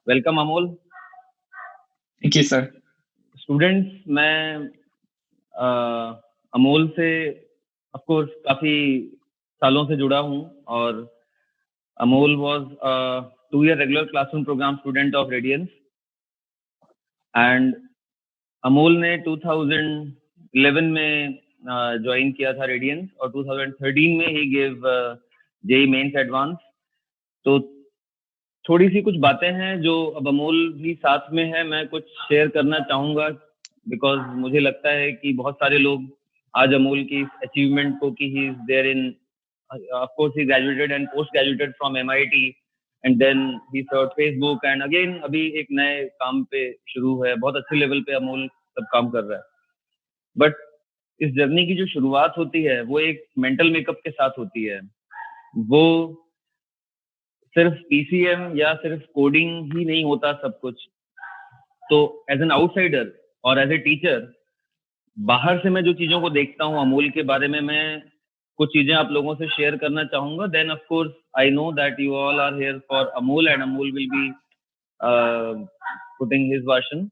Welcome Amol. Thank you sir. Students, मैं अमोल से of course काफ़ी सालों से जुड़ा हूँ और Amol was 2-year regular classroom program student of Radiance and Amol ने 2011 में ज्वाइन किया था रेडियंस और 2013 में ही गिव जेई मेंस एडवांस। तो थोड़ी सी कुछ बातें हैं जो अब अमोल भी साथ में है, मैं कुछ शेयर करना चाहूँगा बिकॉज मुझे लगता है कि बहुत सारे लोग आज अमोल की अचीवमेंट को कि he is there in of course he graduated and post graduated from MIT and then he serve Facebook and again अभी एक नए काम पे शुरू है, बहुत अच्छे लेवल पे अमोल सब काम कर रहा है। बट इस जर्नी की जो शुरुआत होती है वो एक मेंटल मेकअप के साथ होती है। वो सिर्फ पीसीएम या सिर्फ कोडिंग ही नहीं होता सब कुछ। तो एज एन आउटसाइडर और एज ए टीचर बाहर से मैं जो चीज़ों को देखता हूँ अमूल के बारे में, मैं कुछ चीज़ें आप लोगों से शेयर करना चाहूँगा। Then of course I know that you all are here for Amul and Amul will be putting his version.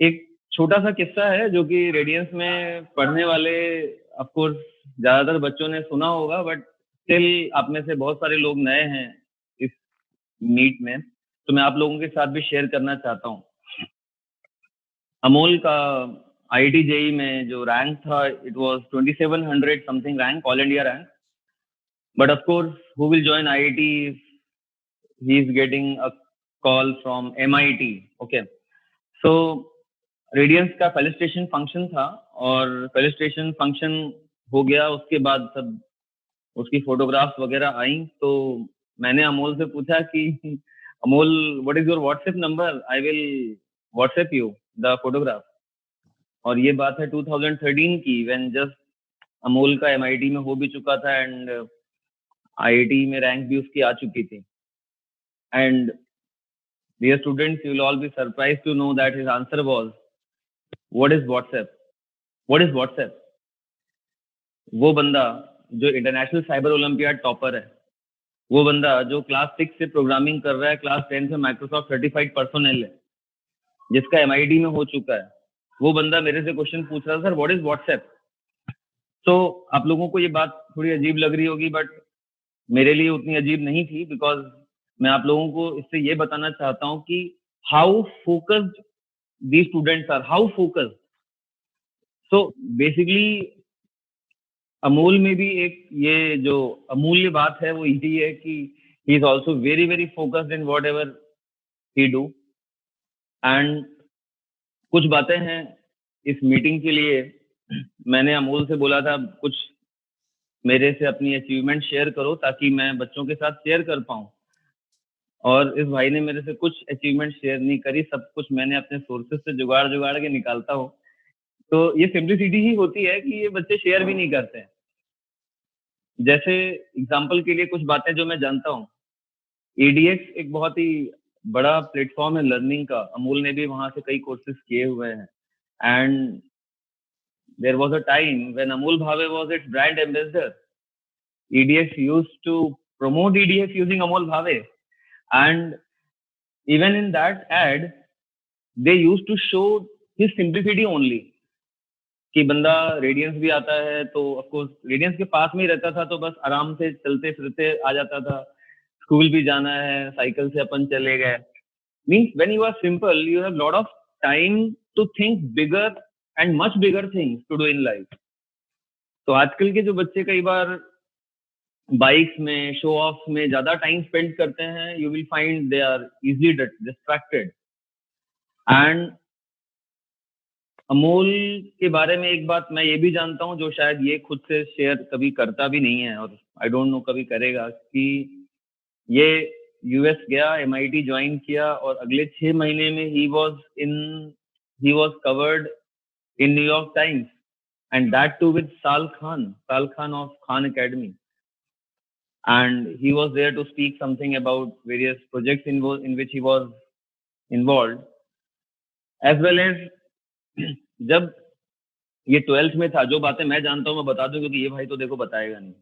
एक छोटा सा किस्सा है जो कि रेडियंस में पढ़ने वाले ऑफ कोर्स ज़्यादातर बच्चों ने सुना होगा, बट स्टिल आप में से बहुत सारे लोग नए हैं इस मीट में, तो मैं आप लोगों के साथ भी शेयर करना चाहता हूँ। अमोल का आईआईटी जेई में जो रैंक था it was 2700 something rank, all India rank. But of course who will join IIT, he is getting a call from MIT. Okay, so Radiance का फेलिसिटेशन फंक्शन था और फेलिसिटेशन फंक्शन हो गया, उसके बाद सब उसकी फोटोग्राफ्स वगैरह आई। तो मैंने अमोल से पूछा कि Amol what is your WhatsApp number, I will WhatsApp you the photograph. और ये बात है 2013 की, व्हेन जस्ट अमोल का एमआईटी में हो भी चुका था एंड आईआईटी में रैंक भी उसकी आ चुकी थी। And dear students, you will all be surprised to know that his answer was what is WhatsApp, what is WhatsApp. वो बंदा जो इंटरनेशनल साइबर ओलंपियाड टॉपर है, वो बंदा जो क्लास 6 से प्रोग्रामिंग कर रहा है, क्लास 10 से माइक्रोसॉफ्ट सर्टिफाइड पर्सनल है, जिसका एमआईटी में हो चुका है, वो बंदा मेरे से क्वेश्चन पूछ रहा था, सर व्हाट इज व्हाट्सएप। तो आप लोगों को ये बात थोड़ी अजीब लग रही होगी, बट मेरे लिए उतनी अजीब नहीं थी, बिकॉज मैं आप लोगों को इससे ये बताना चाहता हूँ कि how focused the students are, how focused. So basically Amul में भी एक ये जो अमूल्य बात है वो यही है कि he is also very very focused in what ever he do. And कुछ बातें हैं इस मीटिंग के लिए, मैंने अमूल से बोला था कुछ मेरे से अपनी अचीवमेंट शेयर करो ताकि मैं बच्चों के साथ शेयर कर पाऊँ। और इस भाई ने मेरे से कुछ अचीवमेंट शेयर नहीं करी, सब कुछ मैंने अपने सोर्सेज से जुगाड़ जुगाड़ के निकालता हूँ। तो ये सिंप्लिसिटी ही होती है कि ये बच्चे शेयर भी नहीं करते हैं। जैसे एग्जाम्पल के लिए कुछ बातें जो मैं जानता हूँ, एडीएक्स एक बहुत ही बड़ा प्लेटफॉर्म है लर्निंग का, अमूल ने भी वहां से कई कोर्सेज किए हुए हैं। And there was a time when Amul Bhave was its brand ambassador, EDX used to promote EDX using Amol Bhave, and even in that ad they used to show his simplicity only कि बंदा radiance भी आता है तो of course radiance के पास में ही रहता था, तो बस आराम से चलते फिरते आ जाता था, स्कूल भी जाना है साइकिल से अपन चले गए। Means when you are simple you have lot of time to think bigger and much bigger things to do in life. तो आजकल के जो बच्चे कई बार बाइक्स में, शो ऑफ में ज्यादा टाइम स्पेंड करते हैं, you will find they are easily distracted. And Amol के बारे में एक बात मैं ये भी जानता हूँ जो शायद ये खुद से शेयर कभी करता भी नहीं है और आई डोंट नो कभी करेगा, कि ये यूएस गया, एमआईटी ज्वाइन किया और अगले 6 महीने में ही was covered in New York Times and that too with Sal Khan of Khan Academy. And he was there to speak something about various projects in which he was involved, as well as जब ये 12th में था, जो बातें मैं जानता हूँ मैं बता दूं क्योंकि ये भाई तो देखो बताएगा नहीं।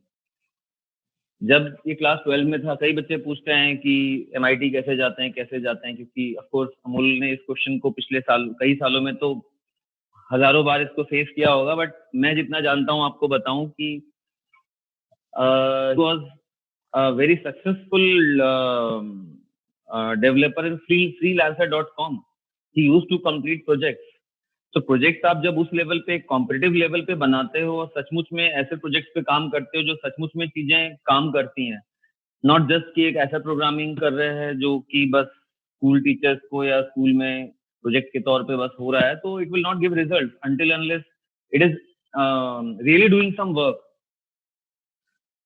जब ये क्लास 12 में था, कई बच्चे पूछते हैं कि MIT कैसे जाते हैं, क्योंकि ऑफ कोर्स अमूल ने इस क्वेश्चन को पिछले साल, कई सालों में तो हजारों बार इसको फेस किया होगा, बट मैं जितना जानता हूँ आपको बताऊं कि was a very successful developer in freelancer.com. He used to complete projects. तो प्रोजेक्ट आप जब उस लेवल पे, कॉम्पिटिटिव लेवल पे बनाते हो और सचमुच में ऐसे प्रोजेक्ट्स पे काम करते हो जो सचमुच में चीजें काम करती हैं, नॉट जस्ट कि एक ऐसा प्रोग्रामिंग कर रहे हैं जो कि बस स्कूल टीचर्स को या स्कूल में प्रोजेक्ट के तौर पे बस हो रहा है, तो it will not give result until unless it is really doing some work.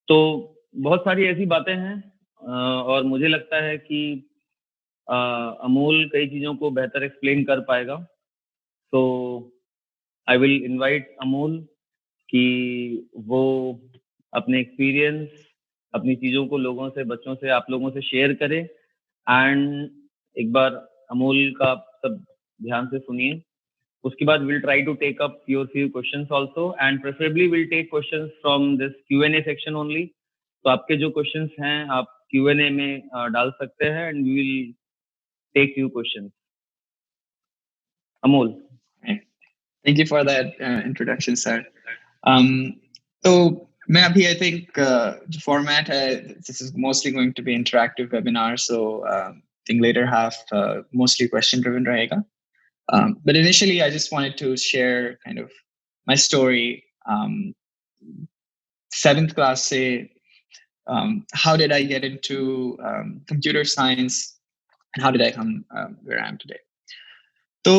तो बहुत सारी ऐसी बातें हैं और मुझे लगता है कि अमोल कई चीज़ों को बेहतर एक्सप्लेन कर पाएगा। तो आई विल इनवाइट अमोल कि वो अपने एक्सपीरियंस, अपनी चीज़ों को लोगों से, बच्चों से, आप लोगों से शेयर करे। एंड एक बार अमोल का सब ध्यान से सुनिए, उसके बाद will try to take up your few questions also, and preferably will take questions from this Q&A section only. तो आपके जो क्वेश्चंस हैं आप Q&A में डाल सकते हैं and we will take few questions. Amol. Thank you for that introduction, sir. So, I think the format, this is mostly going to be interactive webinar. So, I think later half mostly question driven rahega. But initially, I just wanted to share kind of my story. 7th class, say, how did I get into computer science, and how did I come where I am today? So,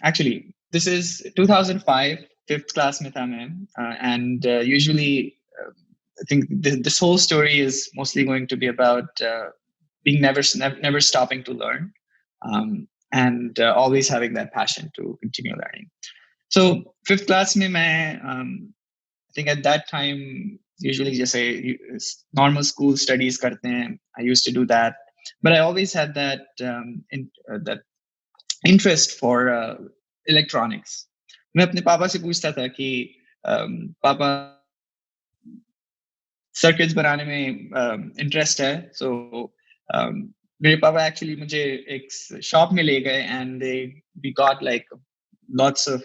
actually, this is 2005, 5th class mein tha main, and usually, I think this whole story is mostly going to be about being never stopping to learn, and always having that passion to continue learning. So 5th class mein main, I think at that time, usually just say normal school studies karte hain. I used to do that, but I always had that that interest for electronics. मैं अपने पापा से पूछता था कि पापा circuits बनाने में इंटरेस्ट है, सो मेरे पापा एक्चुअली मुझे एक शॉप में ले गए and we got like lots of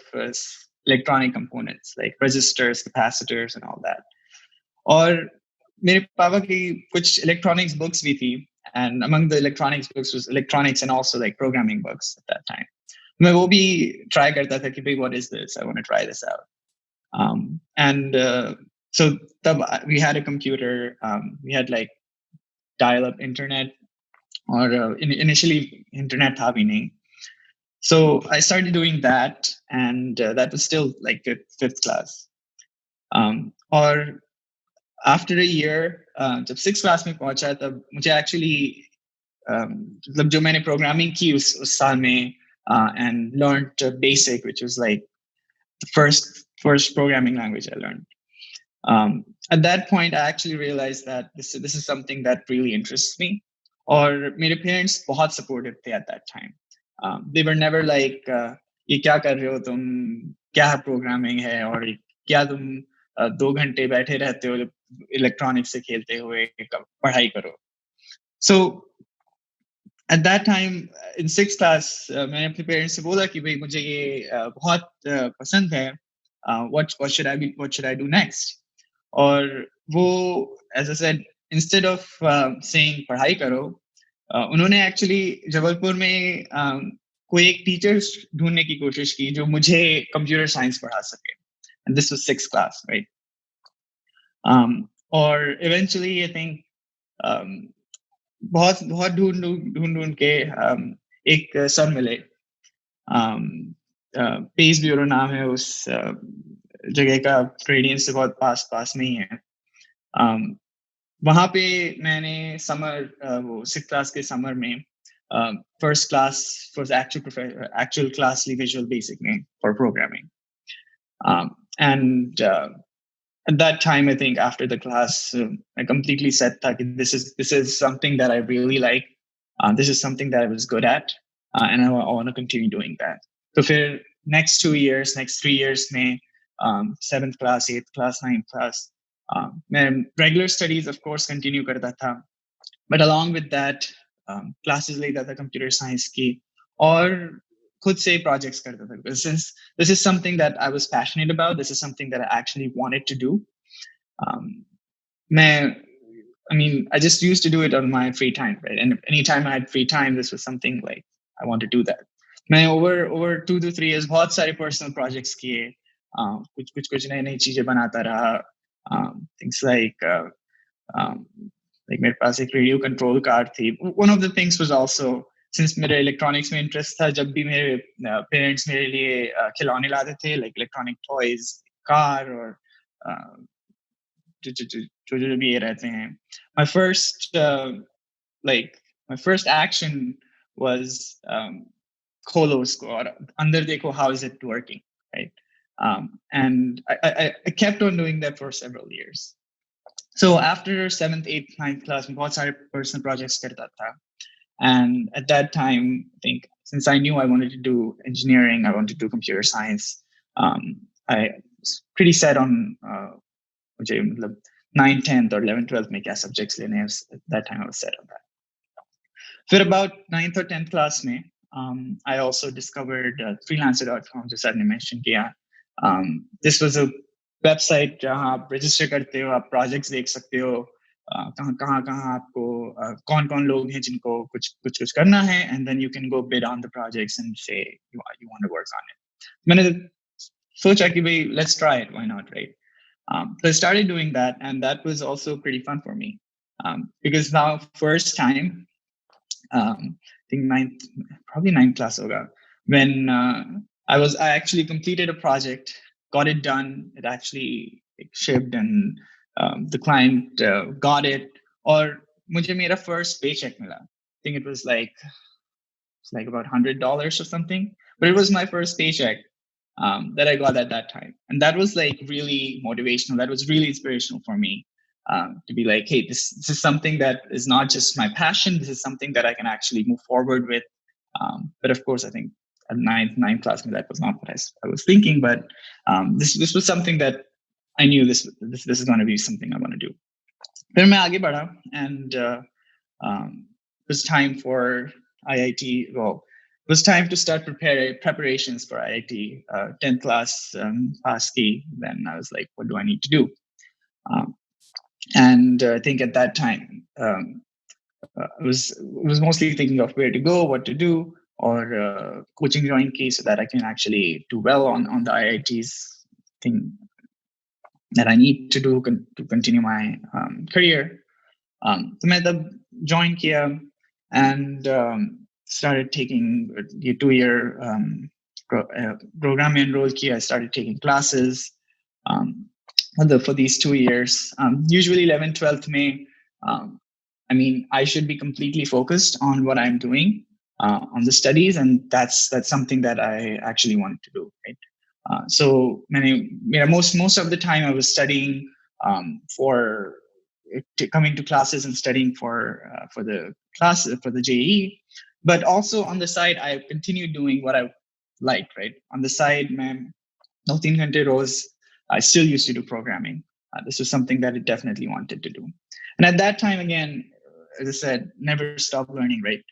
electronic components like resistors, capacitors and all that. और मेरे पापा की कुछ electronics books भी थी, and among the electronics books was electronics and also like programming books at that time. मैं वो भी try करता था कि what is this? I want to try this out. And so we had a computer. We had like dial-up internet, or initially internet tha bhi nahi. So I started doing that, and that was still like 5th class. Or after a year, जब 6th class में पहुंचा तब मुझे actually मतलब जो मैंने programming की उस साल में and learned BASIC, which was like the first programming language I learned. At that point, I actually realized that this is something that really interests me. और मेरे parents बहुत supportive थे at that time. They were never like ये क्या कर रहे हो तुम, क्या programming है, और क्या तुम 2 घंटे बैठे रहते हो इलेक्ट्रॉनिक्स से खेलते हुए, पढ़ाई करो. So at that time in 6th class, मैंने अपने पेरेंट्स से बोला कि भाई मुझे ये बहुत पसंद है, what should I do next? और वो, as I said, instead of saying पढ़ाई करो, उन्होंने एक्चुअली जबलपुर में कोई एक टीचर ढूंढने की कोशिश की जो मुझे कंप्यूटर साइंस पढ़ा सके, and this was 6th class, right? और eventually I think बहुत ढूंढ के एक सर मिले, पेस ब्यूरो नाम है उस जगह का, रेडियंस से बहुत पास नहीं है. वहां पे मैंने समर, वो 6th क्लास के समर में first class was actual classly Visual Basic में for programming, and at that time I think after the class I completely said that this is something that I really like, this is something that I was good at, and I want to continue doing that. So for next 3 years में 7th class, 8th class, 9th class, मैं regular studies of course continue करता था, but along with that classes लेता था computer science की और खुद से projects करता था, because since this is something that I was passionate about, this is something that I actually wanted to do. I mean, I just used to do it on my free time, right? And anytime I had free time, this was something like I want to do that. मैं over 2 to 3 years बहुत सारे personal projects किए, कुछ नई चीजें बनाता रहा, things like मेरे पास एक radio control car थी. One of the things was also, since मेरे electronics में interest था, जब भी मेरे parents मेरे लिए खिलौने लाते थे, like electronic toys, car or जो भी ये रहते हैं, my first action was खोलो उसको और अंदर देखो how is it working, right? And I kept on doing that for several years. So after 7th, 8th, 9th class, में बहुत सारे personal projects करता था. And at that time, I think since I knew I wanted to do engineering, I wanted to do computer science, I was pretty set on मुझे मतलब 9th, 10th or 11th, 12th में क्या subjects लेने हैं. At that time, I was set on that. फिर about 9th or 10th class में, I also discovered freelancer.com, जो sir ने mention किया. This was a website जहाँ आप register करते हो, आप projects देख सकते हो, कहाँ आपको कौन लोग हैं जिनको कुछ करना है, and then you can go bid on the projects and say you want to work on it. मैंने सोचा कि भाई let's try it, why not, right? So I started doing that, and that was also pretty fun for me, because now first time, I think probably 9th class hoga, when I actually completed a project, got it done, it actually shipped, and the client got it, or mujhe mera first paycheck mila. I think it was like about $100 or something, but it was my first paycheck that I got at that time, and that was like really motivational. That was really inspirational for me. To be like, hey, this is something that is not just my passion. This is something that I can actually move forward with. But of course, I think at ninth class, that was not what I was thinking. But this was something that I knew this is going to be something I want to do. Then मैं आगे बढ़ा, and it was time for IIT. Well, it was time to start preparations for IIT. 10th class passed ki. Then I was like, what do I need to do? And I think at that time, I was mostly thinking of where to go, what to do, or coaching join key so that I can actually do well on the IITs thing that I need to do to continue my career. So I joined Kia and started taking the 2-year program enrolled Kia. I started taking classes for these 2 years. Usually 11th, 12th May, I mean, I should be completely focused on what I'm doing on the studies, and that's something that I actually wanted to do, right? So most of the time I was studying for coming to classes and studying for the class for the JEE, but also on the side I continued doing what I liked, right? On the side, no 3 ghante roz, I still used to do programming. This was something that I definitely wanted to do, and at that time, again, as I said, never stop learning, right?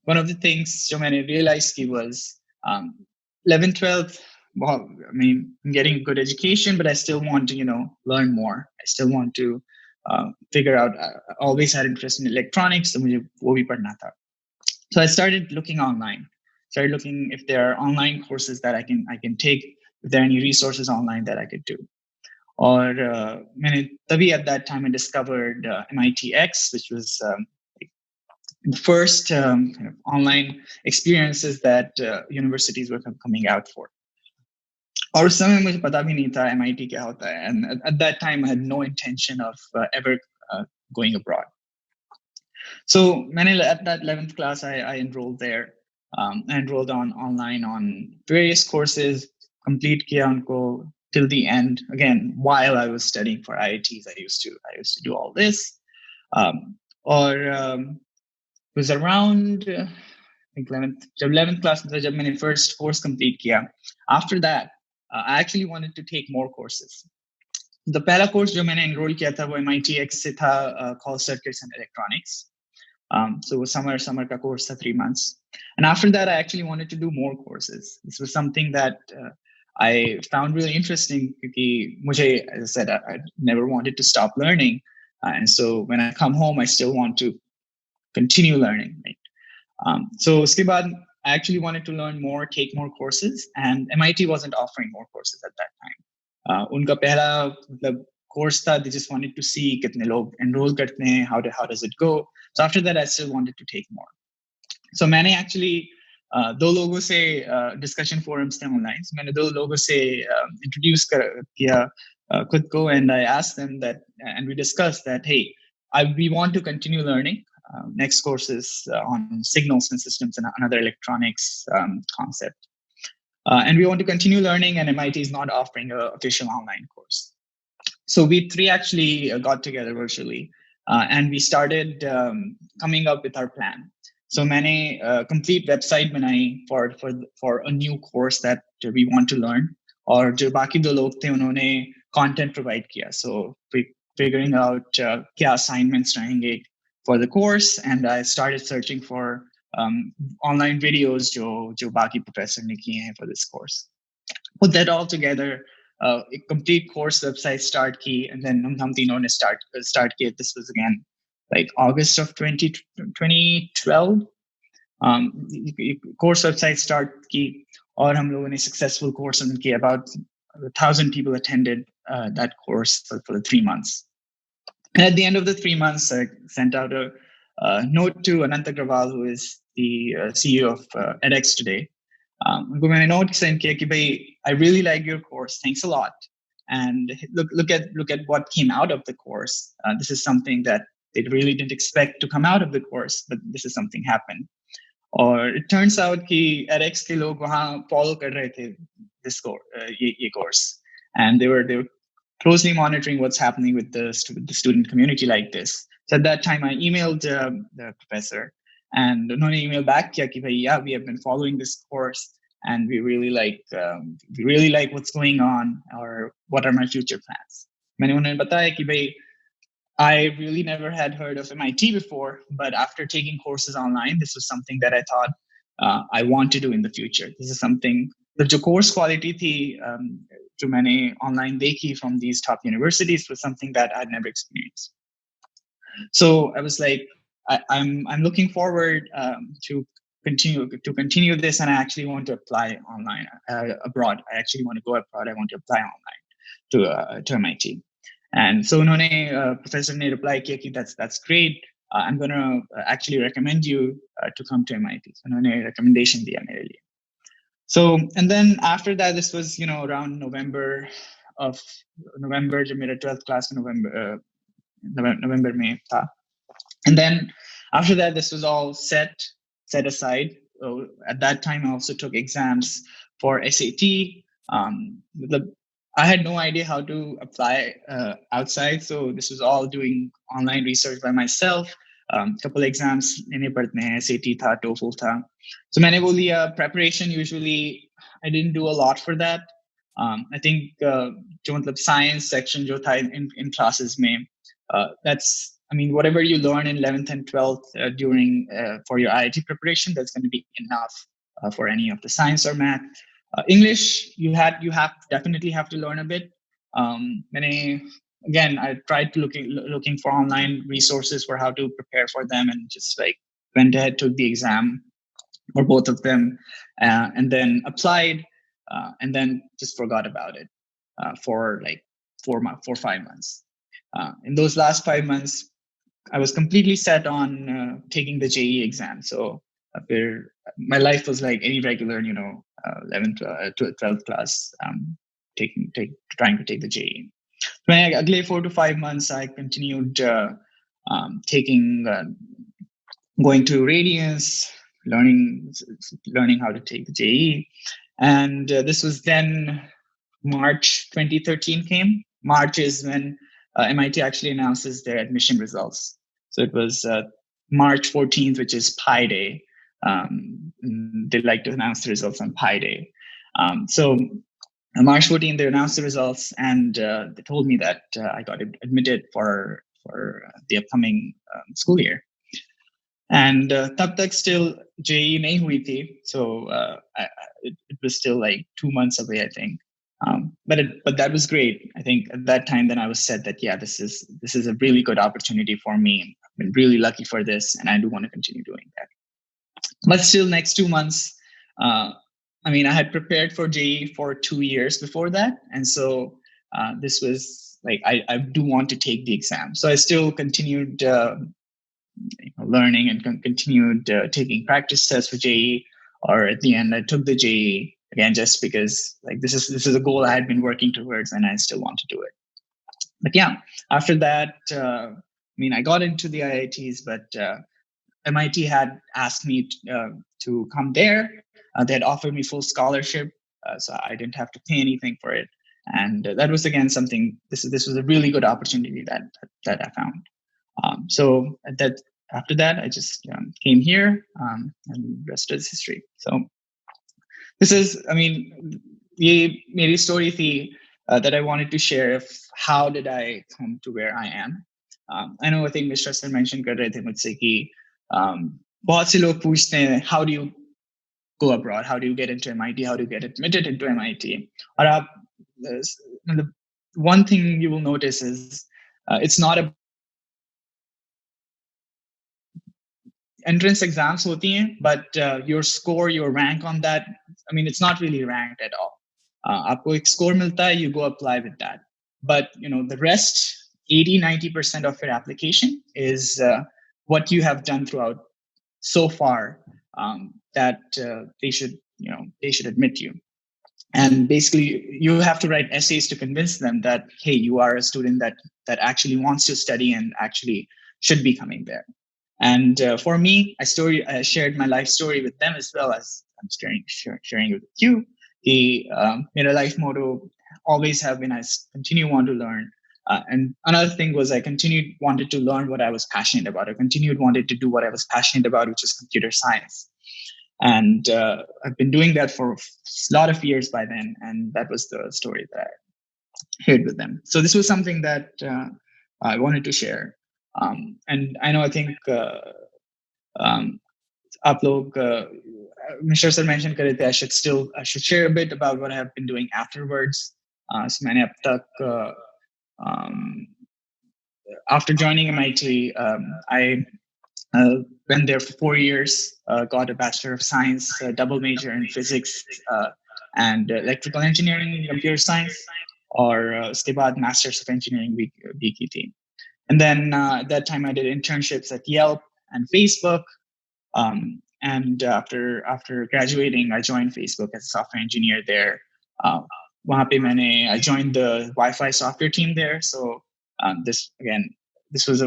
One of the things I realized was 11th, 12th. Well, I mean, I'm getting good education, but I still want to, learn more. I still want to figure out. I always had interest in electronics, so mujhe wo bhi padhna tha. So I started looking online. Started looking if there are online courses that I can take. If there are any resources online that I could do. Or at that time I discovered MITx, which was the first kind of online experiences that universities were coming out for. और उस समय मुझे पता भी नहीं था MIT क्या होता है, and at that time I had no intention of ever going abroad. So at that 11th class I enrolled there. I enrolled online on various courses, complete kiya unko till the end. Again, while I was studying for IITs, I used to do all this. It was around I think 11th class जब मैंने first course complete किया. After that, I actually wanted to take more courses. The पहला course जो मैंने enroll किया था वो MITx से था, called Circuits and Electronics. So it was summer ka course था 3 months. And after that, I actually wanted to do more courses. This was something that I found really interesting because mujhe, as I said, I never wanted to stop learning. And so when I come home, I still want to continue learning. Right? So uske baad, I actually wanted to learn more, take more courses, and MIT wasn't offering more courses at that time. उनका पहला मतलब course था, they just wanted to see कितने लोग enroll करते हैं, how does it go. So after that, I still wanted to take more. So मैंने actually दो लोगों से discussion forums थे online. So मैंने दो लोगों से introduce किया खुद को, and I asked them that, and we discussed that, hey, we want to continue learning. Next course is on signals and systems and another electronics concept. And we want to continue learning, and MIT is not offering an official online course. So we three actually got together virtually, and we started coming up with our plan. So मैंने complete website बनाई for a new course that we want to learn. और जो बाकी दो लोग थे उन्होंने content provide किया. So figuring out क्या assignments रहेंगे for the course, and I started searching for online videos जो बाकी professor ने किए हैं for this course. Put that all together, a complete course website start ki, and then hum teenon ne start kiya. This was again like August of 2012. Course website start ki, aur hum logon ne successful course kiya. About 1,000 people attended that course for the 3 months. And at the end of the 3 months, I sent out a note to Anant Agrawal, who is the CEO of edX today. उनको मैंने note send किया कि भाई, I really like your course. Thanks a lot. And look at what came out of the course. This is something that they really didn't expect to come out of the course, but this is something happened. Or it turns out कि edX के लोग वहाँ follow कर रहे थे this course, and they were closely monitoring what's happening with the student community like this. So at that time, I emailed the professor, and उन्होंने email back किया कि भाई, yeah, we have been following this course, and we really like what's going on, or what are my future plans. मैंने उन्हें बताया कि भाई, I really never had heard of MIT before, but after taking courses online, this was something that I thought I want to do in the future. This is something, the course quality thi, जो मैंने online देखी from these top universities was something that I'd never experienced. So I was like, I'm looking forward to continue this, and I actually want to apply online abroad. I actually want to go abroad. I want to apply online to MIT. And so उन्होंने professor ने reply किया कि that's great. I'm going to actually recommend you to come to MIT. So उन्होंने recommendation दिया मेरे लिए. So, and then after that, this was, around November जब मेरा 12th class November में था. And then after that, this was all set aside. So at that time, I also took exams for SAT. I had no idea how to apply outside, so this was all doing online research by myself. Couple exams लेने पड़ते हैं, SAT था, TOEFL था. So मैंने वो लिया. Preparation, usually I didn't do a lot for that. I think जो मतलब science section जो था in classes में, that's, I mean, whatever you learn in 11th and 12th during for your IIT preparation, that's going to be enough for any of the science or math. English, you definitely have to learn a bit. Again, I tried to looking for online resources for how to prepare for them, and just like went ahead, took the exam for both of them, and then applied, and then just forgot about it for like 5 months. In those last 5 months, I was completely set on taking the JEE exam. So my life was like any regular, 11th, 12th class, trying to take the JEE. When I 4 to 5 months, I continued going to RADIANCE, learning how to take the JEE. And this was then March 2013 came. March is when MIT actually announces their admission results. So it was March 14th, which is Pi Day. They like to announce the results on Pi Day. So On March 14th, they announced the results, and they told me that I got admitted for the upcoming school year. And तब तक still JEE नहीं हुई थी, so it was still like 2 months away, I think. But that was great. I think at that time, then I was said that yeah, this is a really good opportunity for me. I've been really lucky for this, and I do want to continue doing that. But still, next 2 months, I mean, I had prepared for JEE for 2 years before that, and so this was like I do want to take the exam. So I still continued learning and continued taking practice tests for JEE. Or at the end, I took the JEE again just because like this is a goal I had been working towards, and I still want to do it. But yeah, after that, I mean, I got into the IITs, but MIT had asked me to come there. They had offered me full scholarship, so I didn't have to pay anything for it. And that was again something. This was a really good opportunity that I found. So after that, I just came here, and the rest is history. So this is, I mean, ये मेरी story थी that I wanted to share of how did I come to where I am. I know, I think Mishra sir mentioned कर रहे थे मुझसे कि बहुत से लोग पूछते हैं how do you go abroad, how do you get into MIT, how do you get admitted into MIT. और आप one thing you will notice is it's not a entrance exams hoti hain, but your score, your rank on that, I mean, it's not really ranked at all. Aapko ek score milta hai, you go apply with that. But the rest, 80-90% of your application is what you have done throughout so far, that they should admit you. And basically, you have to write essays to convince them that, hey, you are a student that actually wants to study and actually should be coming there. And for me, I shared my life story with them as well as I'm sharing it with you. My life motto always have been, I continue want to learn. And another thing was I wanted to learn what I was passionate about. I wanted to do what I was passionate about, which is computer science. And I've been doing that for a lot of years by then. And that was the story that I shared with them. So this was something that I wanted to share. And I know, I think आप लोग Mishra sir mentioned करे थे I should share a bit about what I have been doing afterwards. So मैंने अब तक after joining MIT, I went there for 4 years, got a Bachelor of Science, double major in physics and electrical engineering, computer science, और उसके बाद Masters of Engineering भी की थी. And then at that time, I did internships at Yelp and Facebook. And after graduating, I joined Facebook as a software engineer there. वहाँ पे I joined the Wi-Fi software team there. So this was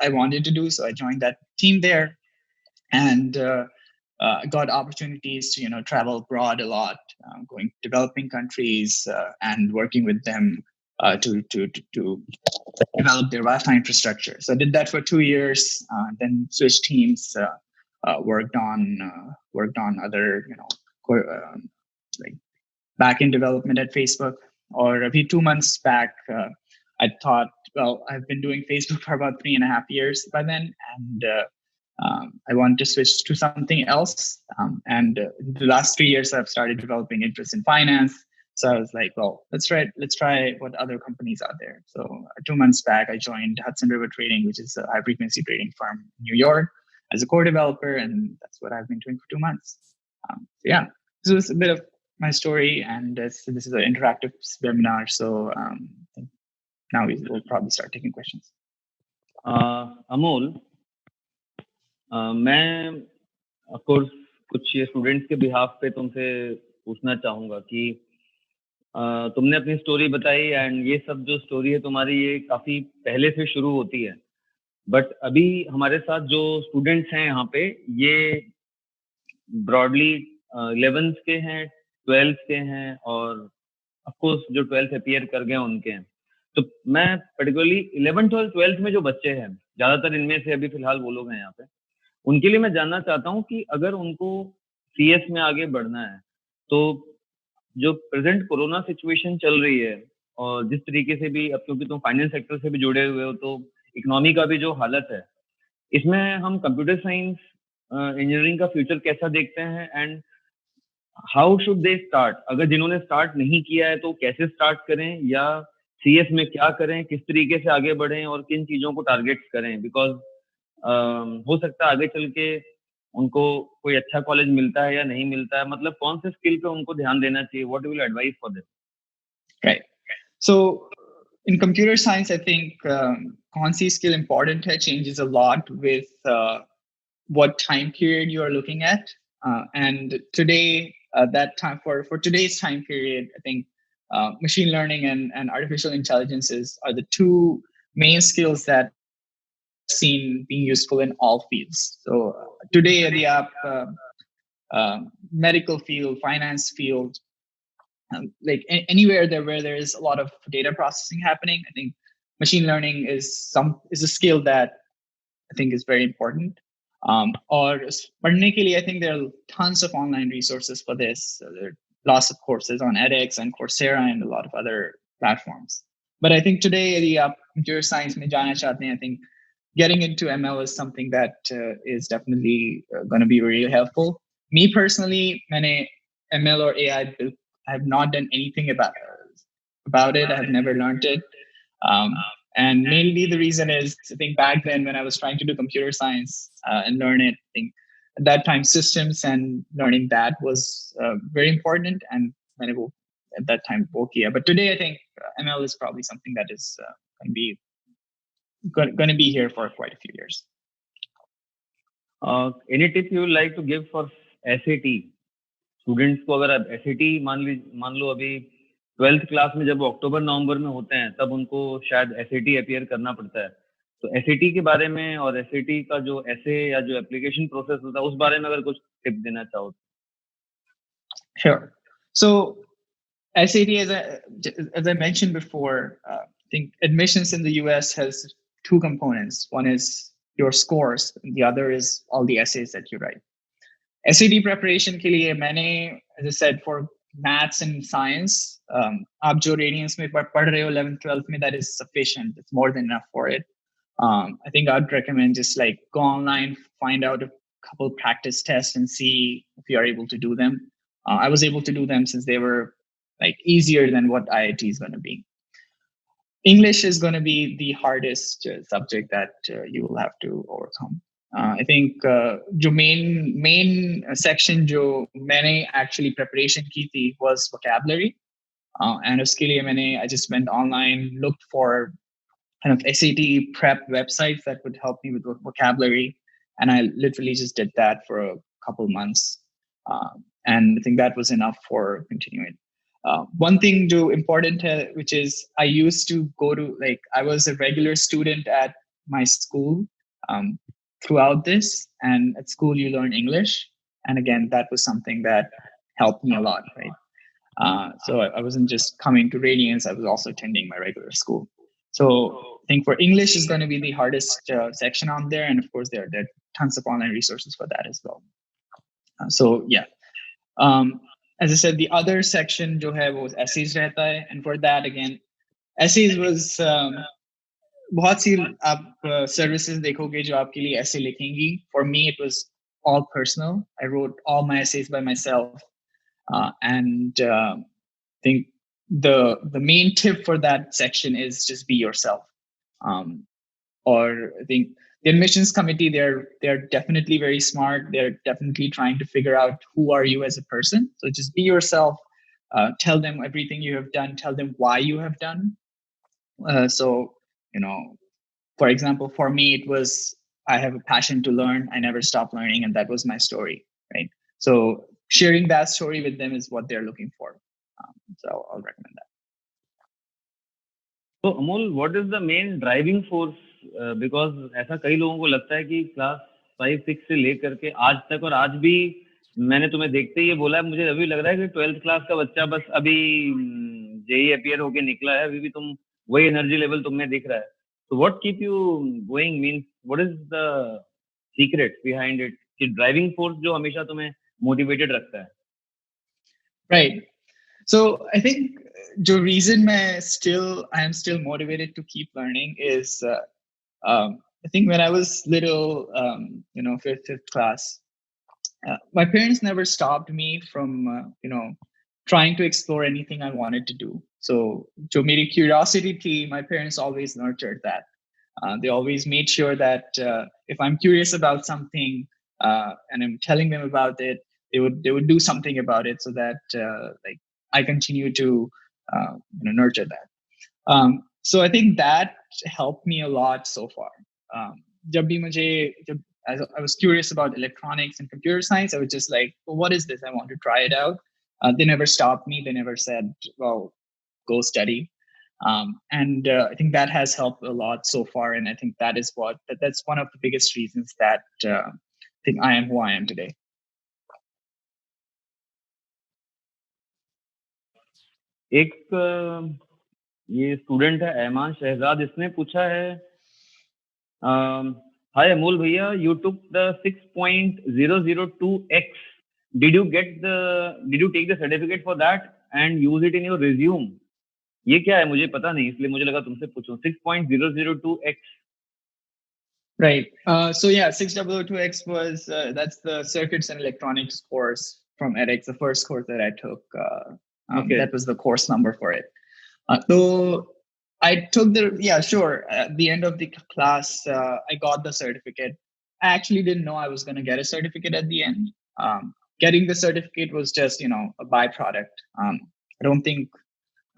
I wanted to do. So I joined that team there, and got opportunities to travel abroad a lot, going to developing countries and working with them to develop their Wi-Fi infrastructure. So I did that for 2 years, then switched teams, worked on other like back-end development at Facebook. Or maybe 2 months back, I thought, well, I've been doing Facebook for about 3.5 years by then, and I wanted to switch to something else. And the last 3 years, I've started developing interest in finance. So I was like, well, let's try what other companies are there. So 2 months back, I joined Hudson River Trading, which is a high-frequency trading firm in New York, as a core developer, and that's what I've been doing for 2 months. So yeah, this was a bit of my story, and this is an interactive webinar. So now we will probably start taking questions. Amol, मैं of course कुछ students के behalf पे तुमसे पूछना चाहूंगा कि तुमने अपनी स्टोरी बताई, एंड ये सब जो स्टोरी है तुम्हारी, ये काफी पहले से शुरू होती है. बट अभी हमारे साथ जो स्टूडेंट्स हैं यहाँ पे, ये ब्रॉडली 11th के हैं, 12th के हैं, और ऑफ कोर्स जो 12th अपीयर कर गए उनके हैं. तो मैं पर्टिकुलरली 11th और 12th में जो बच्चे हैं, ज्यादातर इनमें से अभी फिलहाल वो लोग हैं यहाँ पे, उनके लिए मैं जानना चाहता हूँ कि अगर उनको CS में आगे बढ़ना है। तो जो प्रेजेंट कोरोना सिचुएशन चल रही है और जिस तरीके से भी, अब क्योंकि तुम फाइनेंस सेक्टर से भी जुड़े हुए हो, तो इकोनॉमी का भी जो हालत है, इसमें हम कंप्यूटर साइंस इंजीनियरिंग का फ्यूचर कैसा देखते हैं, and how should they start? अगर जिन्होंने स्टार्ट नहीं किया है तो कैसे स्टार्ट करें, या CS में क्या करें, किस तरीके से आगे बढ़ें और किन चीजों को टारगेट करें? बिकॉज हो सकता है आगे चल के उनको कोई अच्छा कॉलेज मिलता है या नहीं मिलता है, मतलब कौन से स्किल पे उनको ध्यान देना चाहिए? What will advice for this? Right. So in computer science, I think Consi skill important hai, changes a lot with what time period you are looking at. And today, that time for today's time period, I think machine learning and artificial intelligence are the two main skills that are seen being useful in all fields. So today, the medical field, finance field, like anywhere there where there is a lot of data processing happening, I think machine learning is a skill that I think is very important. Or पढ़ने के लिए, I think there are tons of online resources for this. So there are lots of courses on edX and Coursera and a lot of other platforms. But I think today, the computer science में जाना चाहते हैं, I think getting into ML is something that is definitely going to be really helpful. Me personally, मैंने ML or AI, I have not done anything about it. I have never learned it. And mainly the reason is, I think back then when I was trying to do computer science and learn it, I think at that time systems and learning that was very important. And at that time, yeah. But today, I think ML is probably something that is going to be here for quite a few years. Any tip you would like to give for SAT students को? अगर आप SAT मान लो अभी 12th class में जब अक्टूबर नवंबर में होते हैं, तब उनको शायद SAT अपीयर करना पड़ता है, तो SAT के बारे में और SAT का जो ऐसे या जो एप्लीकेशन प्रोसेस होता है, उस बारे में अगर कुछ टिप देना चाहो? Sure. So SAT, as I mentioned before, I think admissions in the US has two components. One is your scores, and the other is all the essays that you write. SAT preparation के लिए मैंने, as I said, for maths and science, आप जो radiance में पढ़ रहे हो 11th 12th में, that is sufficient. It's more than enough for it. I think I'd recommend just like go online, find out a couple practice tests and see if you are able to do them. I was able to do them since they were like easier than what IIT is going to be. English is going to be the hardest subject that you will have to overcome. I think जो main section जो मैंने actually preparation की थी was vocabulary, and उसके लिए मैंने I just went online, looked for kind of SAT prep websites that would help me with vocabulary, and I literally just did that for a couple months, and I think that was enough for continuing. One thing जो important है, which is I used to go to, like, I was a regular student at my school throughout this, and at school you learn English, and again that was something that helped me a lot, right? So I wasn't just coming to Radiance, I was also attending my regular school. So I think for English is going to be the hardest section on there, and of course there are tons of online resources for that as well. So yeah, as I said, the other section जो है वो essays रहता है, and for that again, essays was बहुत सी आप services देखोगे जो आपके लिए essay लिखेंगी. For me, it was all personal. I wrote all my essays by myself, and I think the main tip for that section is just be yourself. Or I think the admissions committee, they're definitely very smart. They're definitely trying to figure out who are you as a person. So just be yourself. Tell them everything you have done. Tell them why you have done. So, for example, for me, it was I have a passion to learn. I never stop learning, and that was my story, right? So sharing that story with them is what they're looking for. So I'll recommend that. So Amol, what is the main driving force? Because ऐसा कई लोगों को लगता है कि class 5-6 से लेकर के आज तक, और आज भी मैंने तुम्हें देखते ही ये बोला है, मुझे अभी लग रहा है कि 12th क्लास का बच्चा बस अभी JEE अपीयर होके निकला है, अभी भी तुम वही एनर्जी लेवल तुम्हें दिख रहा है. So what keep you going? Means what is the secret behind it? कि ड्राइविंग फोर्स जो हमेशा तुम्हें मोटिवेटेड रखता है? Right. So I think the reason I am still motivated to keep learning is I think when I was little, fifth class, my parents never stopped me from trying to explore anything I wanted to do. So jo meri curiosity thi, my parents always nurtured that. They always made sure that if I'm curious about something and I'm telling them about it, they would do something about it so that like I continue to nurture that. So I think that helped me a lot so far. जब भी मुझे जब I was curious about electronics and computer science, I was just like, well, what is this? I want to try it out. They never stopped me. They never said, well, go study. And I think that has helped a lot so far. And I think that's one of the biggest reasons that I think I am who I am today. एक ये student है ऐमान शहजाद, इसने पूछा है, हाय अमोल भैया, you took the 6.002x. Did you take the certificate for that and use it in your resume? ये क्या है मुझे पता नहीं, इसलिए मुझे लगा तुमसे पूछूं. 6.002x. Right. So yeah, 6.002x was that's the circuits and electronics course from edX, the first course that I took. Okay. That was the course number for it. So I took sure. At the end of the class, I got the certificate. I actually didn't know I was going to get a certificate at the end. Getting the certificate was just, a byproduct. I don't think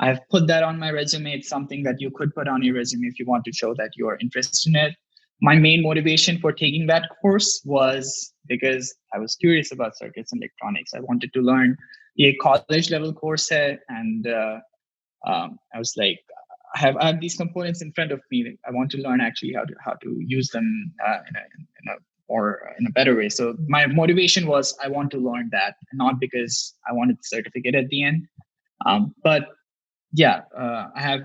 I've put that on my resume. It's something that you could put on your resume if you want to show that you are interested in it. My main motivation for taking that course was because I was curious about circuits and electronics. I wanted to learn a college level course, and I was like, I have these components in front of me. I want to learn actually how to use them in a better way. So my motivation was I want to learn that, not because I wanted the certificate at the end. But yeah, I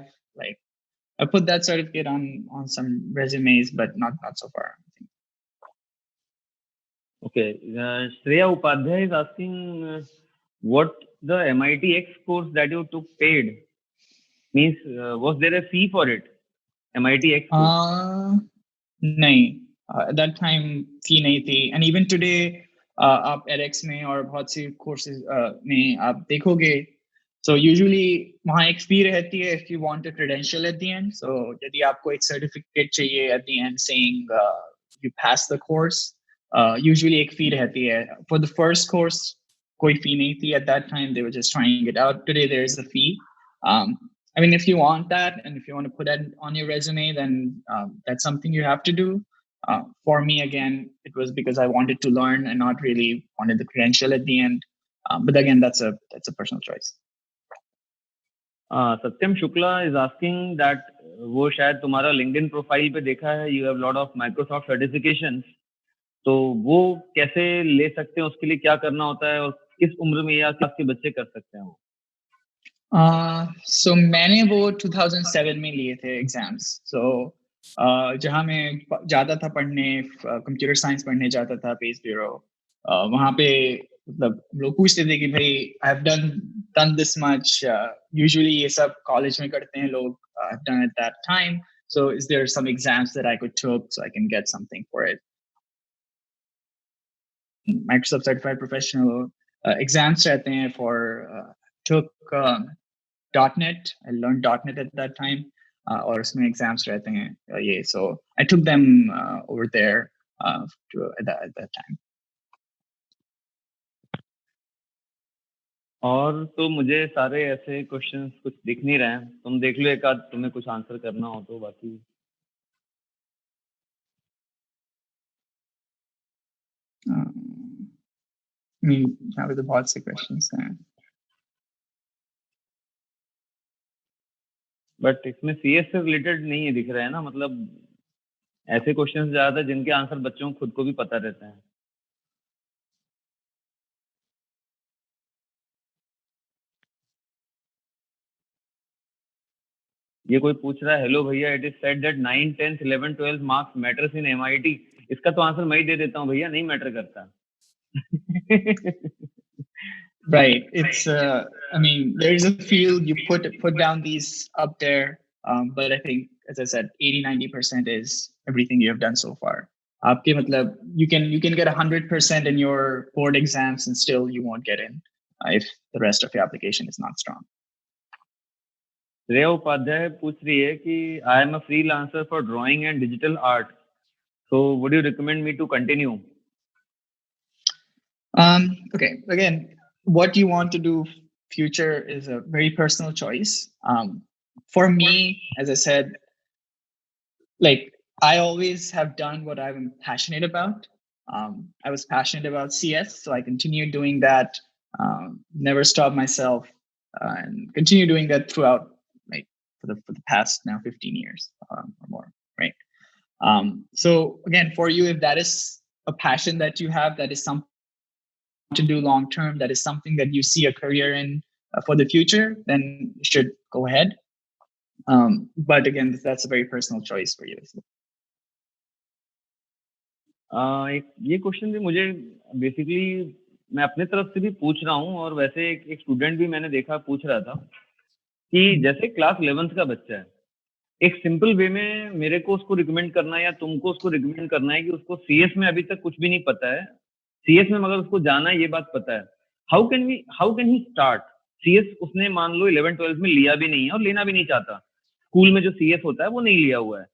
put that certificate on some resumes, but not so far. Okay, Shreya Upadhyay is asking what the MIT X course that you took paid means. Was there a fee for it? MIT X course? नहीं, at that time fee नहीं थी, and even today आप edX में और बहुत सी courses में आप देखोगे, so usually वहाँ एक fee रहती है if you want a credential at the end. So यदि आपको एक certificate चाहिए at the end saying you passed the course, usually एक fee रहती है. For the first course कोई fee नहीं थी at that time. They were just trying it out. Today there is a fee. I mean, if you want that and if you want to put that on your resume, then that's something you have to do. For me, again, it was because I wanted to learn and not really wanted the credential at the end. But again, that's a personal choice. Satyam Shukla is asking that वो शायद तुम्हारा LinkedIn profile पे देखा है, you have lot of Microsoft certifications. तो वो कैसे ले सकते हैं, उसके लिए क्या करना होता है और किस उम्र में या क्लास के बच्चे कर सकते हैं वो? So मैंने वो 2007 में लिए थे एग्जाम्स. So जहाँ मैं जाता था पढ़ने, कंप्यूटर साइंस पढ़ने जाता था पेस ब्यूरो, वहाँ पे मतलब लोग पूछते थे कि भाई I have done this much. Usually ये सब कॉलेज में करते हैं लोग. I have done at that time. So is there some exams that I could take so I can get something for it? Microsoft Certified Professional exams रहते हैं for took .NET. I learned .NET at that time. और उसमें exams रहते हैं ये. So I took them over there at that time. और तो मुझे सारे ऐसे क्वेश्चंस कुछ दिख नहीं रहे हैं. तुम देख लो एक आध, तुम्हें कुछ आंसर करना हो तो. बाकी यहाँ पे तो बहुत से क्वेश्चंस हैं. बट इसमें सीएस से रिलेटेड नहीं है दिख रहे हैं ना, मतलब ऐसे क्वेश्चंस ज्यादा जिनके आंसर बच्चों को खुद को भी पता रहता है. ये कोई पूछ रहा है, हेलो भैया, it is said that 9, 10, 11, 12 marks matters in MIT. इसका तो आंसर मैं ही दे देता हूँ भैया, नहीं मैटर करता. Right. It's I mean, there's a field you put down these up there, but I think, as I said, 80-90% is everything you have done so far. आपके मतलब you can get 100% in your board exams and still you won't get in if the rest of your application is not strong. Shreya Upadhyay पूछ रही है कि I am a freelancer for drawing and digital art, so would you recommend me to continue? Okay, again, what you want to do future is a very personal choice. For me, as I said, like I always have done what I'm passionate about. I was passionate about CS, so I continued doing that. Never stopped myself, and continue doing that throughout, like for the past now 15 years or more, right? So again, for you, if that is a passion that you have, that is something to do long term, that is something that you see a career in for the future, then you should go ahead. But again, that's a very personal choice for you. ये question भी मुझे basically मैं अपने तरफ से भी पूछ रहा हूँ, और वैसे एक स्टूडेंट भी मैंने देखा पूछ रहा था कि जैसे क्लास 11th का बच्चा है, एक सिंपल वे में मेरे को उसको रिकमेंड करना है या तुमको उसको रिकमेंड करना है कि उसको सीएस में अभी तक कुछ भी नहीं पता है, सीएस में मगर उसको जाना है ये बात पता है, how can he start CS? उसने मान लो 11th-12th में लिया भी नहीं है और लेना भी नहीं चाहता, स्कूल में जो सीएस होता है वो नहीं लिया हुआ है,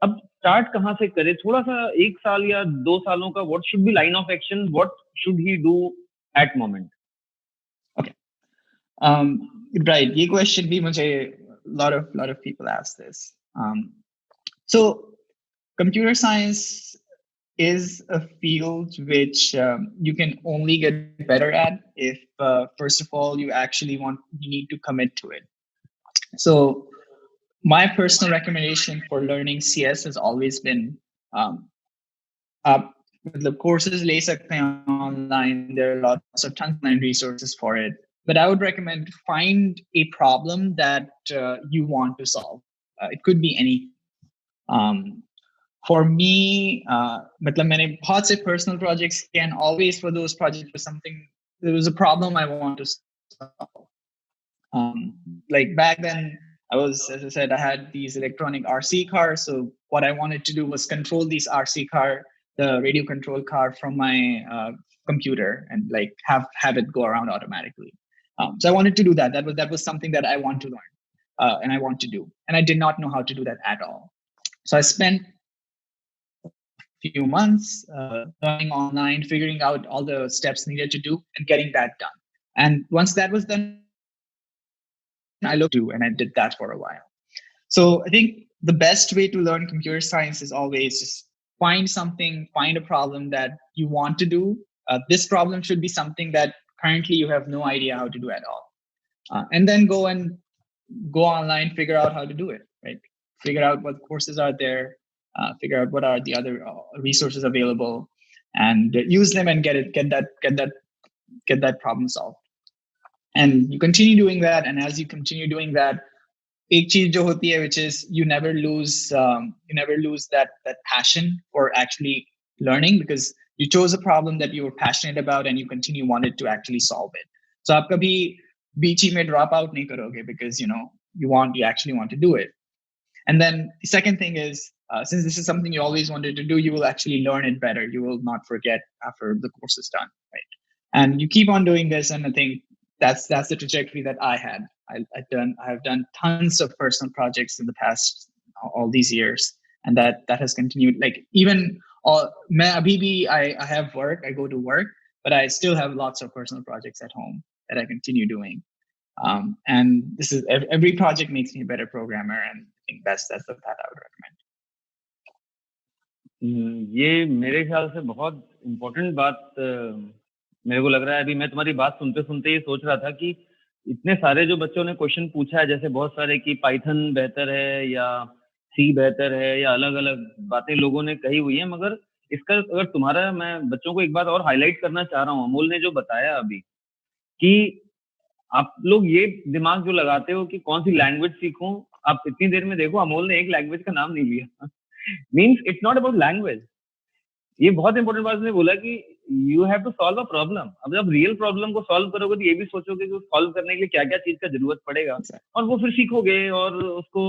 अब स्टार्ट कहाँ से करे? थोड़ा सा 1 साल या 2 सालों का what should be line of action, what should he do at moment? Okay. Right. ये question भी मुझे lot of people ask this. So computer science is a field which you can only get better at if first of all you need to commit to it. So my personal recommendation for learning CS has always been the courses ले सकते हैं online, there are lots of tons of online resources for it, but I would recommend find a problem that you want to solve. It could be anything. For me, मतलब मैंने बहुत से personal projects किए, and always for those projects was something, there was a problem I want to solve. Like back then, as I said, I had these electronic RC cars. So what I wanted to do was control these RC car, the radio control car, from my computer, and like have it go around automatically. So I wanted to do that. That was something that I want to learn, and I want to do, and I did not know how to do that at all. So I spent few months learning online, figuring out all the steps needed to do, and getting that done. And once that was done, I looked to, and I did that for a while. So I think the best way to learn computer science is always just find a problem that you want to do. This problem should be something that currently you have no idea how to do at all. And then go online, figure out how to do it, right? Figure out what courses are there, figure out what are the other resources available, and use them and get that problem solved. And you continue doing that, and as you continue doing that, एक चीज जो होती है, which is you never lose that passion for actually learning, because you chose a problem that you were passionate about and you wanted to actually solve it. So आप कभी बीच ही में drop out नहीं करोगे, because you actually want to do it. And then the second thing is, since this is something you always wanted to do, you will actually learn it better. You will not forget after the course is done, right? And you keep on doing this, and I think that's the trajectory that I had. I have done tons of personal projects in the past all these years, and that has continued. Like even I have work, I go to work, but I still have lots of personal projects at home that I continue doing. And this is every project makes me a better programmer, and I think that's the path I would recommend. ये मेरे ख्याल से बहुत important बात मेरे को लग रहा है। अभी मैं तुम्हारी बात सुनते सुनते ये सोच रहा था कि इतने सारे जो बच्चों ने क्वेश्चन पूछा है, जैसे बहुत सारे कि पाइथन बेहतर है या सी बेहतर है, या अलग अलग बातें लोगों ने कही हुई है, मगर इसका अगर तुम्हारा, मैं बच्चों को एक बात और हाईलाइट करना चाह रहा हूँ, अमोल ने जो बताया अभी कि आप लोग ये दिमाग जो लगाते हो कि कौन सी लैंग्वेज सीखूं, आप इतनी देर में देखो अमोल ने एक लैंग्वेज का नाम नहीं लिया। Means it's not about language. ये बहुत इंपॉर्टेंट बात ने बोला कि you have to solve a problem. अब जब रियल प्रॉब्लम को सॉल्व करोगे तो ये भी सोचोगे कि सॉल्व करने के लिए क्या क्या चीज का जरूरत पड़ेगा, और वो फिर सीखोगे और उसको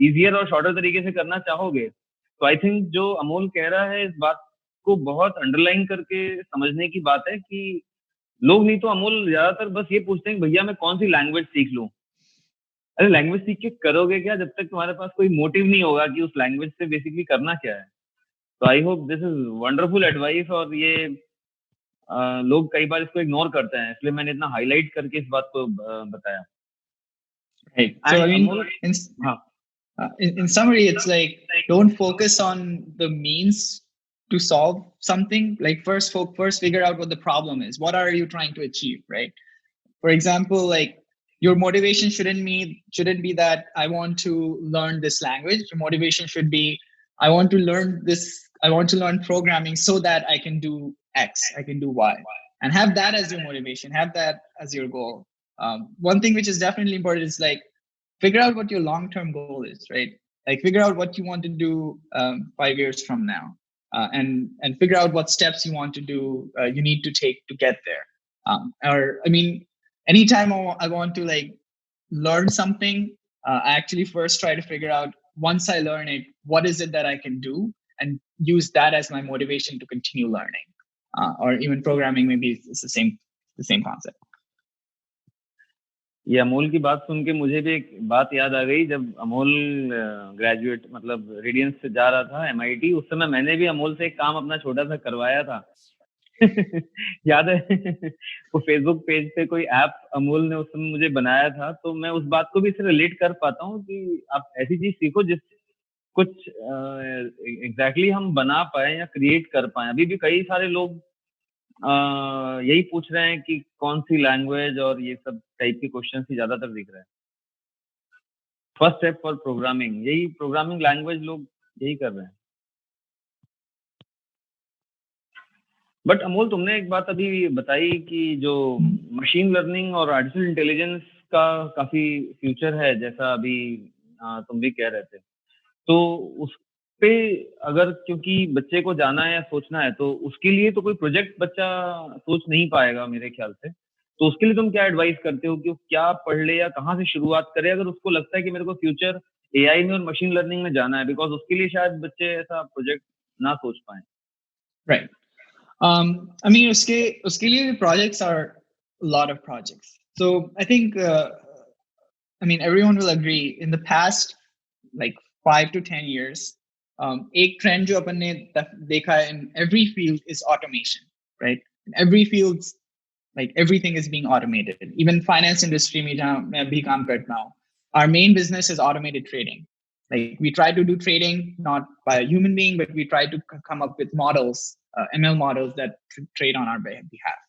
इजियर और शॉर्टर तरीके से करना चाहोगे। तो आई थिंक जो अमोल कह रहा है इस बात को बहुत अंडरलाइन करके समझने की बात है कि लोग नहीं तो अमोल ज्यादातर बस ये पूछते हैं कि भैया मैं कौन सी लैंग्वेज सीख लूं। अरे लैंग्वेज सीख के करोगे क्या जब तक तुम्हारे पास कोई मोटिव नहीं होगा कि उस लैंग्वेज से बेसिकली करना क्या है। तो I hope this is wonderful advice, और ये लोग कई बार इसको इग्नोर करते हैं, इसलिए मैंने इतना हाईलाइट करके इस बात को बताया। Right. So I and mean, Amol, हाँ in summary, it's like don't focus on the means to solve something. Like first figure out what the problem is. What are you trying to achieve, right? For example, like your motivation shouldn't be that I want to learn this language. Your motivation should be I want to learn this. I want to learn programming so that I can do X, I can do Y, and have that as your motivation. Have that as your goal. One thing which is definitely important is like figure out what your long-term goal is, right? Like figure out what you want to do 5 years from now, and figure out what steps you want to do. You need to take to get there. Or I mean, anytime I want to like learn something, I actually first try to figure out once I learn it, what is it that I can do, and use that as my motivation to continue learning. Or even programming, maybe it's the same concept. ये अमोल की बात सुन के मुझे भी एक बात याद आ गई। जब अमोल ग्रेजुएट मतलब रेडियंस से जा रहा था MIT, उस समय मैंने भी अमोल से एक काम अपना छोटा सा करवाया था। याद है? वो फेसबुक पेज पे कोई ऐप अमोल ने उस समय मुझे बनाया था, तो मैं उस बात को भी इससे रिलेट कर पाता हूँ कि आप ऐसी चीज सीखो जिस कुछ एग्जैक्टली हम बना पाए या क्रिएट कर पाए। अभी भी कई सारे लोग यही पूछ रहे हैं कि कौन सी लैंग्वेज, और ये सब टाइप के क्वेश्चन ही ज्यादातर दिख रहे हैं। फर्स्ट स्टेप फॉर प्रोग्रामिंग, यही प्रोग्रामिंग लैंग्वेज लोग यही कर रहे हैं। बट अमोल, तुमने एक बात अभी बताई कि जो मशीन लर्निंग और आर्टिफिशियल इंटेलिजेंस का काफी फ्यूचर है, जैसा अभी तुम भी कह रहे थे, तो उस पे अगर क्योंकि बच्चे को जाना है या सोचना है, तो उसके लिए तो कोई प्रोजेक्ट बच्चा सोच नहीं पाएगा मेरे ख्याल से। तो उसके लिए तुम क्या एडवाइस करते हो कि वो क्या पढ़ ले या कहाँ से शुरुआत करे, अगर उसको लगता है कि मेरे को फ्यूचर AI में और मशीन लर्निंग में जाना है, बिकॉज उसके लिए शायद बच्चे ऐसा प्रोजेक्ट ना सोच पाए। Right. I mean, uske liye projects are a lot of projects. So I think, I mean, everyone will agree. In the past, like 5 to 10 years, एक trend जो अपन ने देखा है in every field is automation, right? In every field, like everything is being automated. Even finance industry में जहाँ मैं अभी काम करता हूँ, our main business is automated trading. Like we try to do trading not by a human being, but we try to come up with models, ML models that trade on our behalf.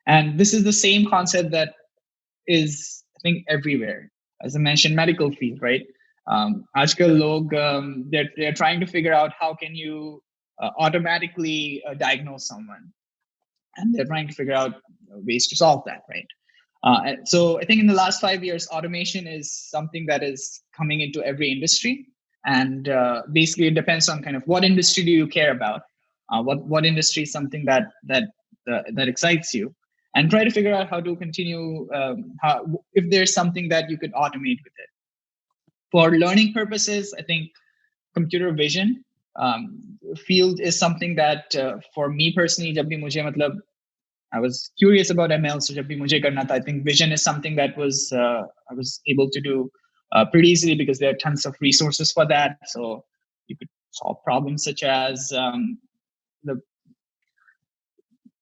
And this is the same concept that is, I think, everywhere. As I mentioned, medical field, right? Aajkal log, they're trying to figure out how can you automatically diagnose someone, and they're trying to figure out ways to solve that, right? So I think in the last 5 years, automation is something that is coming into every industry, and basically it depends on kind of what industry do you care about, what industry is something that excites you, and try to figure out how to continue, if there's something that you could automate with it. For learning purposes, I think computer vision field is something that for me personally, जब भी मुझे मतलब I was curious about ML, so जब भी मुझे करना था, I think vision is something that I was able to do pretty easily because there are tons of resources for that. So you could solve problems such as I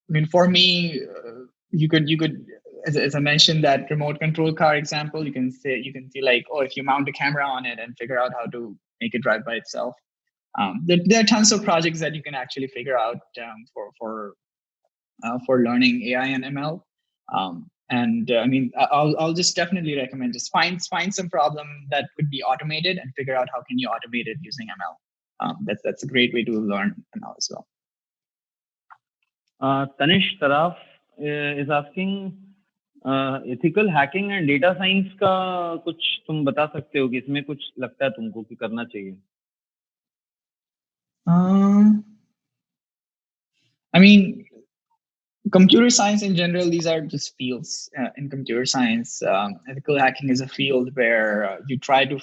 mean, for me, you could as I mentioned that remote control car example, you can see like, oh, if you mount a camera on it and figure out how to make it drive by itself. There are tons of projects that you can actually figure out for learning AI and ML. And I mean, I'll just definitely recommend just find some problem that could be automated and figure out how can you automate it using ML. That's a great way to learn ML as well. Tanish Taraf is asking ethical hacking and data science का कुछ तुम बता सकते हो कि इसमें कुछ लगता है तुमको कि करना चाहिए? I mean, computer science in general, these are just fields in computer science. Ethical hacking is a field where you try to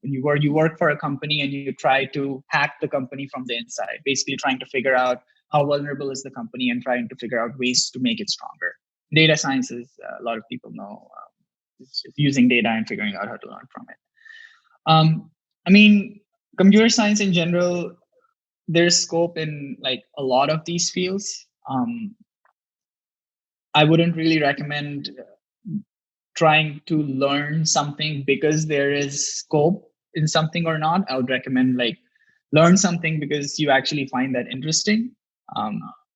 you work for a company and you try to hack the company from the inside, basically trying to figure out how vulnerable is the company and trying to figure out ways to make it stronger. Data science is a lot of people know it's using data and figuring out how to learn from it. I mean, computer science in general, there's scope in like a lot of these fields. I wouldn't really recommend trying to learn something because there is scope in something or not. I would recommend like learn something because you actually find that interesting. I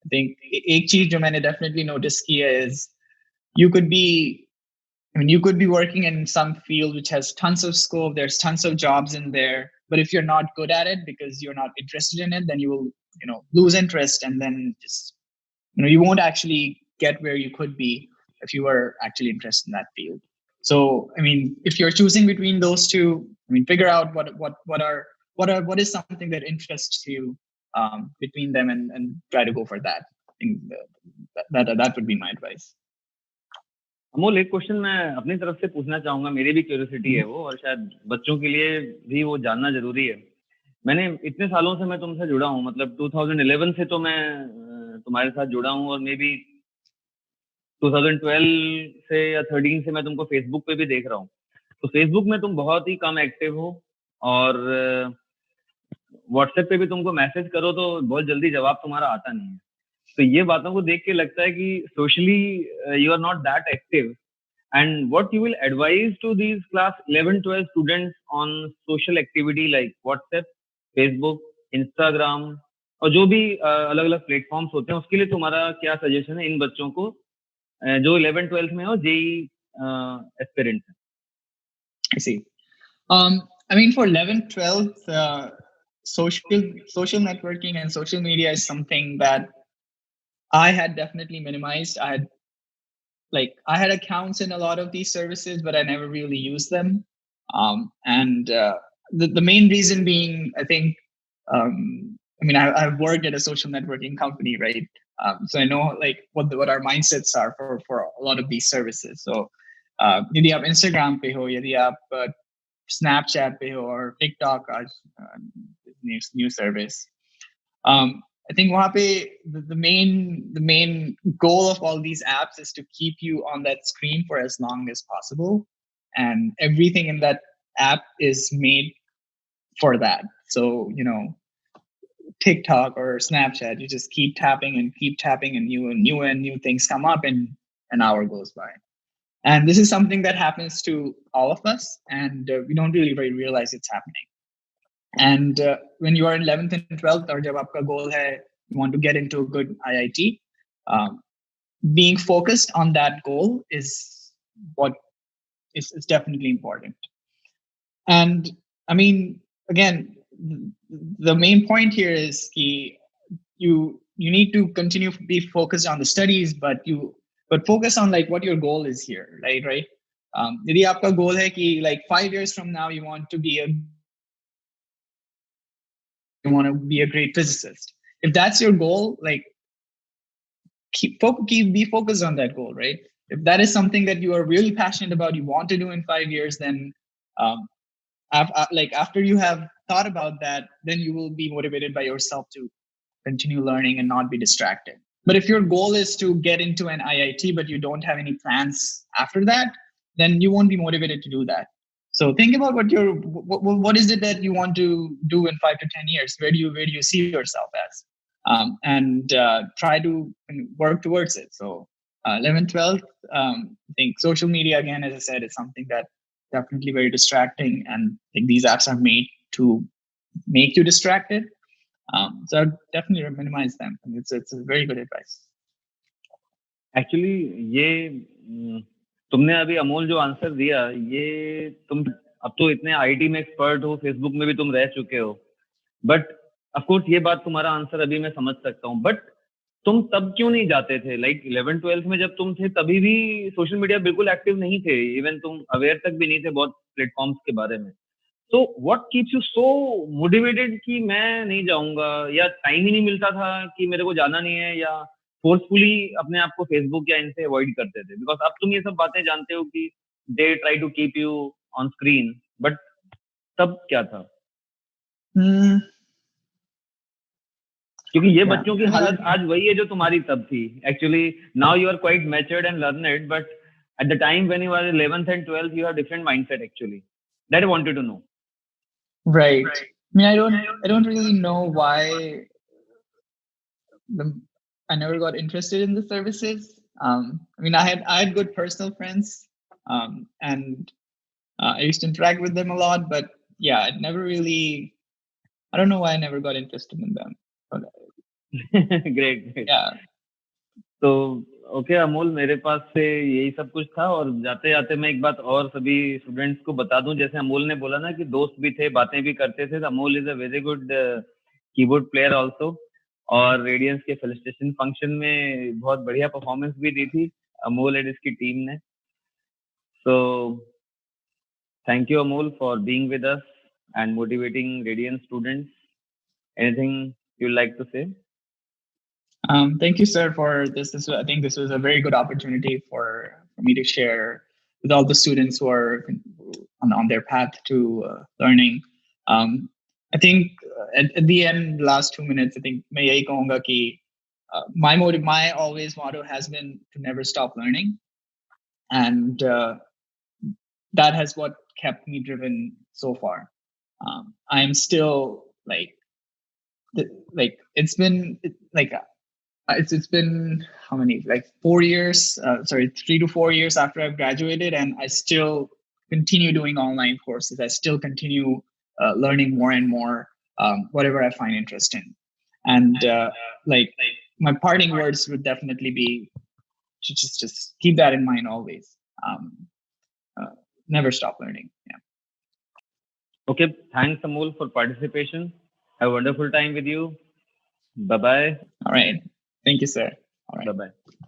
think एक चीज जो मैंने definitely noticed किया is you could be you could be working in some field which has tons of scope. There's tons of jobs in there, but if you're not good at it because you're not interested in it, then you will lose interest, and then just you won't actually get where you could be if you were actually interested in that field. So, I mean, if you're choosing between those two, I mean, figure out what is something that interests you between them, and try to go for that. That would be my advice. Amol, एक question मैं अपनी तरफ से पूछना चाहूंगा, मेरी भी curiosity है वो, और शायद बच्चों के लिए भी वो जानना जरूरी है. मैंने इतने सालों से मैं तुमसे जुड़ा हूँ, मतलब 2011 से तो मैं तुम्हारे साथ जुड़ा हूँ, और मे बी 2012 से या 13 से मैं तुमको फेसबुक पे भी देख रहा हूँ. तो फेसबुक में तुम बहुत ही कम एक्टिव हो, और व्हाट्सएप पे भी तुमको मैसेज करो तो बहुत जल्दी जवाब तुम्हारा आता नहीं है. तो ये बातों को देख के लगता है कि socially you are not that active. And what you will advise to these class 11-12 students on social activity like WhatsApp, Facebook, Instagram, और जो भी अलग अलग प्लेटफॉर्म्स होते हैं, उसके लिए तुम्हारा क्या सजेशन है इन बच्चों को जो 11-12 में हो, जेई एस्पिरेंट्स हैं? I see. I mean, for 11th-12th, social networking and social media is something that I had definitely minimized. I had accounts in a lot of these services, but I never really used them. And the main reason being, I think, I mean, I've worked at a social networking company, right? So I know like what our mindsets are for a lot of these services. So यदि आप Instagram पे हो, यदि आप Snapchat पे हो, or TikTok, new service. I think वहाँ पे the main goal of all these apps is to keep you on that screen for as long as possible, and everything in that app is made for that. So TikTok or Snapchat, you just keep tapping, and new things come up, and an hour goes by. And this is something that happens to all of us, and we don't really realize it's happening. And when you are in 11th and 12th, or jab aapka goal hai, you want to get into a good IIT, being focused on that goal is what is definitely important. And I mean, again, the main point here is you need to continue to be focused on the studies, but focus on like what your goal is here, right? यदि आपका goal है कि like 5 years from now you want to be a great physicist. If that's your goal, like be focused on that goal, right? If that is something that you are really passionate about, you want to do in 5 years, then after you have thought about that, then you will be motivated by yourself to continue learning and not be distracted. But if your goal is to get into an IIT, but you don't have any plans after that, then you won't be motivated to do that. So think about what is it that you want to do in 5 to 10 years? Where do you see yourself as? And try to work towards it. So 11th, 12th, I think social media, again, as I said, is something that definitely very distracting, and like these apps are made to make you distracted. So I'd definitely minimize them. And it's a very good advice. Actually, ये तुमने अभी अमोल जो answer दिया, ये तुम अब तो इतने आईटी में एक्सपर्ट हो, फेसबुक में भी तुम रह चुके हो, बट ऑफ कोर्स ये बात तुम्हारा आंसर अभी मैं समझ सकता हूँ. बट तुम तब क्यों नहीं जाते थे? लाइक 11-12 में जब तुम थे तभी भी सोशल मीडिया बिल्कुल एक्टिव नहीं थे, इवन तुम अवेयर तक भी नहीं थे बहुत प्लेटफॉर्म्स के बारे में. तो what keeps you so motivated कि मैं नहीं जाऊंगा, या टाइम ही नहीं मिलता था कि मेरे को जाना नहीं है, या फोर्सफुली अपने आप को फेसबुक या इनसे अवॉइड करते थे, बिकॉज अब तुम ये सब बातें जानते हो कि they try to keep you on screen, but तब क्या था? Hmm, क्योंकि ये yeah, बच्चों की I mean, हालत आज वही है जो तुम्हारी तब थी. Actually now you are quite matured and learned, but at the time when you were 11th and 12th you have different mindset actually. That I wanted to know. right. I mean, I don't really know why I never got interested in the services. I mean, I had good personal friends, and I used to interact with them a lot. But yeah, it never really. I don't know why I never got interested in them. But Great. yeah. तो okay Amol, मेरे पास से यही सब कुछ था, और जाते जाते मैं एक बात और सभी स्टूडेंट्स को बता दूं, जैसे अमोल ने बोला ना कि दोस्त भी थे, बातें भी करते थे, तो Amol is a very good keyboard player also, और रेडियंस के फेलिसिटेशन फंक्शन में बहुत बढ़िया परफॉर्मेंस भी दी थी अमोल एंड इसकी टीम ने. So thank you Amol for being with us and motivating Radiance students. Anything you like to say? Thank you, sir, for this. I think this was a very good opportunity for me to share with all the students who are on their path to learning. I think at the end, last 2 minutes, I think मैं यही कहूँगा कि my always motto has been to never stop learning, and that has what kept me driven so far. I am still like it's been like it's been how many, like 4 years, sorry, 3 to 4 years after I've graduated, and I still continue doing online courses. I still continue learning more and more, whatever I find interesting. And like my parting words would definitely be to just keep that in mind always. Never stop learning. Yeah. Okay, thanks Amol for participation. Have a wonderful time with you. Bye bye. All right. Thank you, sir. All right. Bye bye.